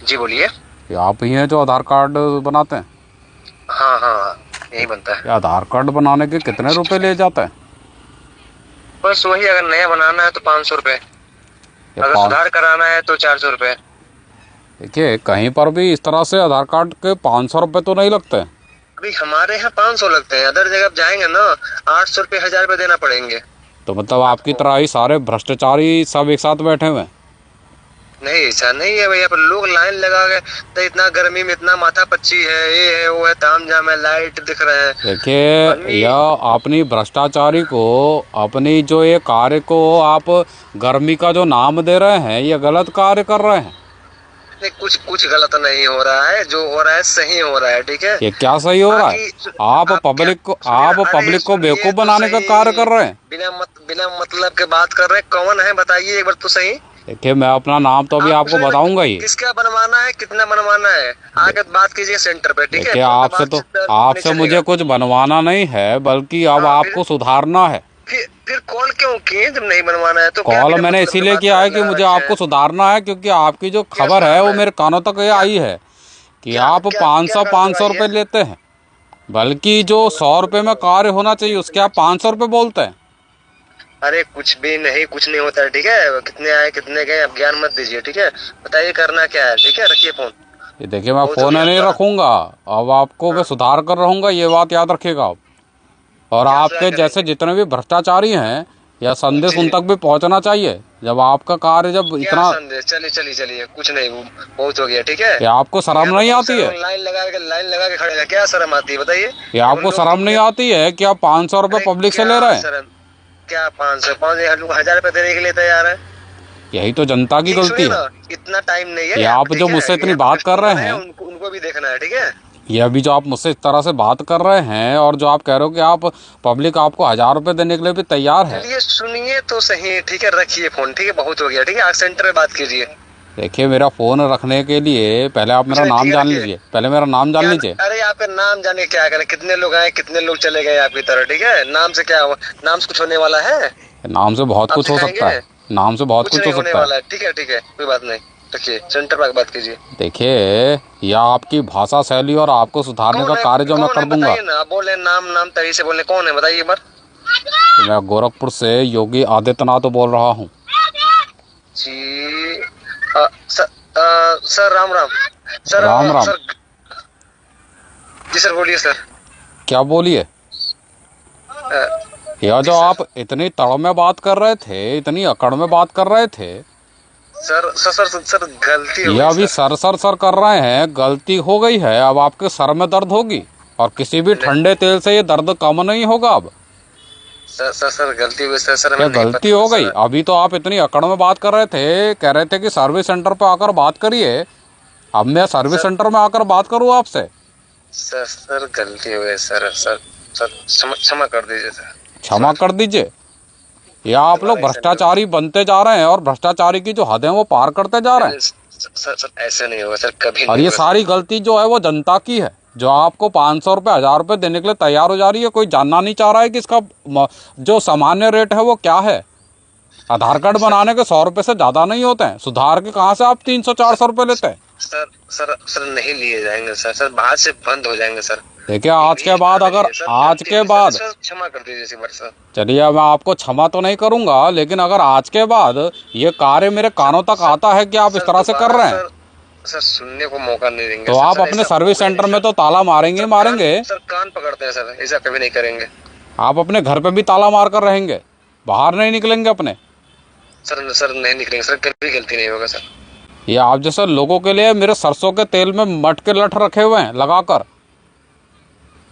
जी बोलिए। ये आप ही हैं जो आधार कार्ड बनाते हैं? हाँ हाँ, यही बनता है। ये आधार कार्ड बनाने के कितने रुपए ले जाते हैं? बस वही, अगर नया बनाना है तो 500 रुपये, ये अगर पाँच सुधार कराना है तो 400 रुपये। देखिए, कहीं पर भी इस तरह से आधार कार्ड के 500 रुपये तो नहीं लगते हैं। अभी हमारे यहाँ 500 लगते हैं, अदर जगह आप जाएंगे ना 800 रुपये 1000 रुपये देना पड़ेंगे तो मतलब आपकी आपको। तरह ही सारे भ्रष्टाचारी सब एक साथ बैठे हुए हैं। नहीं, ऐसा नहीं है भैया, पर लोग लाइन लगा गए तो इतना गर्मी में इतना माथा पच्ची है, ये है वो है, ताम झाम है, लाइट दिख रहे हैं। देखिए, आदमी यह अपनी भ्रष्टाचारी को, अपनी जो ये कार्य को आप गर्मी का जो नाम दे रहे हैं, ये गलत कार्य कर रहे हैं। नहीं, कुछ कुछ गलत नहीं हो रहा है, जो हो रहा है सही हो रहा है, ठीक है। ये क्या सही हो रहा है? बाकी आप आप क्या पब्लिक को सुनिए ना, आप अरे पब्लिक को सुनिए बेवकूफ़ तो बनाने का कार्य सही। कर रहे हैं। बिना मतलब के बात कर रहे हैं, कौन है बताइए एक बार तो सही। देखिए, मैं अपना नाम तो अभी आप आपको सुनिए ना, बताऊंगा ही। किसका बनवाना है, कितना बनवाना है, आके बात कीजिए सेंटर पे, ठीक है। देखिए, फोन पे आपसे तो बातचीत नहीं आपसे मुझे चलेगा। कुछ बनवाना नहीं है, बल्कि अब हाँ, आपको सुधारना है। फिर कॉल क्यों किए जब नहीं बनवाना है तो? क्या कॉल बिना मैंने मतलब के इसीलिए बात किया है कि लगा मुझे रखे आपको हैं? सुधारना है, क्योंकि आपकी जो क्या खबर है वो सुधारना है? मेरे कानों तक ये क्या आई है कि क्या आप क्या पाँच क्या सौ गलत पाँच सौ हुआ रुपये है? लेते हैं, बल्कि जो 100 रुपये में कार्य होना चाहिए उसके आप 500 रुपये बोलते हैं। अरे कुछ भी नहीं, कुछ नहीं होता है, ठीक है। कितने आए कितने गए आप ज्ञान मत दीजिए, ठीक है। बताइए करना क्या है, ठीक है, रखिए फोन। ये देखिए, मैं बहुत हो फ़ोन गया नहीं आपका। रखूँगा। अब आपको मैं हाँ, सुधार कर रहूँगा, ये बात याद रखिएगा आप। और क्या सुधार आपके जैसे करेंगे? जितने भी भ्रष्टाचारी हैं, यह संदेश जी उन जी। तक भी पहुँचना चाहिए। जब आपका कार्य जब क्या इतना, संदेश? चलिए चलिए चलिए, कुछ नहीं, वो बहुत हो गया, ठीक है। ये आपको शर्म यहाँ पे नहीं बहुत आती सारे है? लोग लाइन लगा के खड़े हैं, क्या शर्म आती है बताइए। ये ये उन आपको लोग शर्म को नहीं क्या? आती है कि आप 500 रुपये अरे पब्लिक से क्या ले रहे हैं? शर्म? क्या 500 1000 रुपये देने के लिए तैयार है? यही तो जनता की ठीक, गलती सुनिए है। ना, इतना टाइम नहीं है ये आप, आप जो ठीक है। मुझसे इतनी यहाँ पे बात कर रहे कस्टमर है, हैं, उनको उनको भी देखना है, ठीक है। ये अभी जो आप मुझसे इस तरह से बात कर रहे हैं, और जो आप कह रहे हो कि आप पब्लिक आपको 1000 रुपये देने के लिए भी तैयार है। चलिए सुनिए तो सही, ठीक है, रखिए फोन, ठीक है, बहुत हो गया, ठीक है, आप सेंटर में बात कीजिए। देखिए, मेरा फ़ोन रखने के लिए पहले आप कुछ मेरा नहीं, ठीक नाम है, जान रखिए। लीजिए, पहले मेरा नाम जान क्या? लीजिए। अरे आपका नाम जाने क्या करें, कितने लोग आए कितने लोग चले गए आपकी तरह, ठीक है। नाम से क्या नाम से कुछ होने वाला है? नाम से बहुत आप कुछ हो सकता है। सिखाएंगे? नाम से बहुत कुछ कुछ हो नहीं होने सकता है। वाला है, ठीक है ठीक है, कोई बात नहीं। रखिए, सेंटर पर बात कीजिए। देखिए, यह आपकी भाषा शैली और आपको सुधारने का कार्य जो मैं कौन कर है दूंगा। बताइए ना, आप बोले नाम नाम तरी से बोले, कौन है बताइए एक बार। मैं गोरखपुर से योगी आदित्यनाथ बोल रहा हूँ। जी। Sir Ram Ram. Sir Ram Ram. Sir. जी सर, बोलिए सर। क्या बोलिए? यह जी जो सर। आप इतनी तड़ में बात कर रहे थे, इतनी अकड़ में बात कर रहे थे, सर गलती हो यह गई अभी सर। सर सर सर कर रहे हैं, गलती हो गई है। अब आपके सर में दर्द होगी, और किसी भी नहीं, ठंडे तेल से ये दर्द कम नहीं होगा अब। सर गलती हुई सर, सर क्या हमें नहीं गलती पता था हो गई? सर। अभी तो आप इतनी अकड़ में बात कर रहे थे, कह रहे थे कि सर्विस सेंटर पे आकर बात करिए। अब मैं सर्विस सर सेंटर में आकर बात करूँ आपसे? सर गलती हो गई सर, सर क्षमा कर दीजिए सर। क्षमा कर दीजिए? या आप लोग दोबारा ऐसा नहीं होगा। भ्रष्टाचारी बनते जा रहे हैं, और भ्रष्टाचारी की जो हद है वो पार करते जा रहे हैं। सर ऐसा नहीं होगा सर, कभी और नहीं ये होगा सारी सर। गलती जो है वो जनता की है, जो आपको 500 रुपये 1000 रुपये देने के लिए तैयार हो जा रही है। कोई जानना नहीं चाह रहा है कि इसका जो सामान्य रेट है वो क्या है। आधार कार्ड सर बनाने के 100 रुपये से ज़्यादा नहीं होते हैं, सुधार के कहाँ से आप 300-400 रुपये लेते हैं? सर नहीं लिए जाएंगे सर, सर बाहर से बंद हो जाएंगे सर। देखिए, आज के बाद, अगर आज के सर बाद, सर क्षमा कर दीजिए इसी बार सर। चलिए मैं आपको क्षमा तो नहीं करूंगा, लेकिन अगर आज के बाद ये कार्य मेरे कानों तक आता है कि आप इस तरह से कर रहे हैं, सर सुनने को मौका नहीं देंगे तो सर। आप सर अपने ऐसा सर्विस बोले नहीं सेंटर में सर। तो ताला मारेंगे मारेंगे। सर कान पकड़ते हैं सर, ऐसा कभी नहीं करेंगे। आप अपने घर पे भी ताला मार कर रहेंगे, बाहर नहीं निकलेंगे अपने? सर नहीं निकलेंगे सर, कभी गलती नहीं होगा सर। ये आप जैसे लोगों के लिए मेरे सरसों के तेल में मटके लठ रखे हुए हैं लगाकर।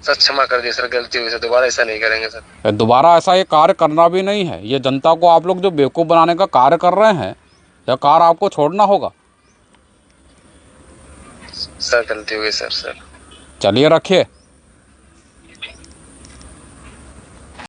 सर क्षमा कर दिए सर, गलती हुई सर, दोबारा ऐसा नहीं करेंगे सर। दोबारा ऐसा ये कार्य करना भी नहीं है। ये जनता को आप लोग जो बेवकूफ़ बनाने का कार्य कर रहे हैं, यह कार्य आपको छोड़ना होगा। सर गलती हुई सर। चलिए, रखिए।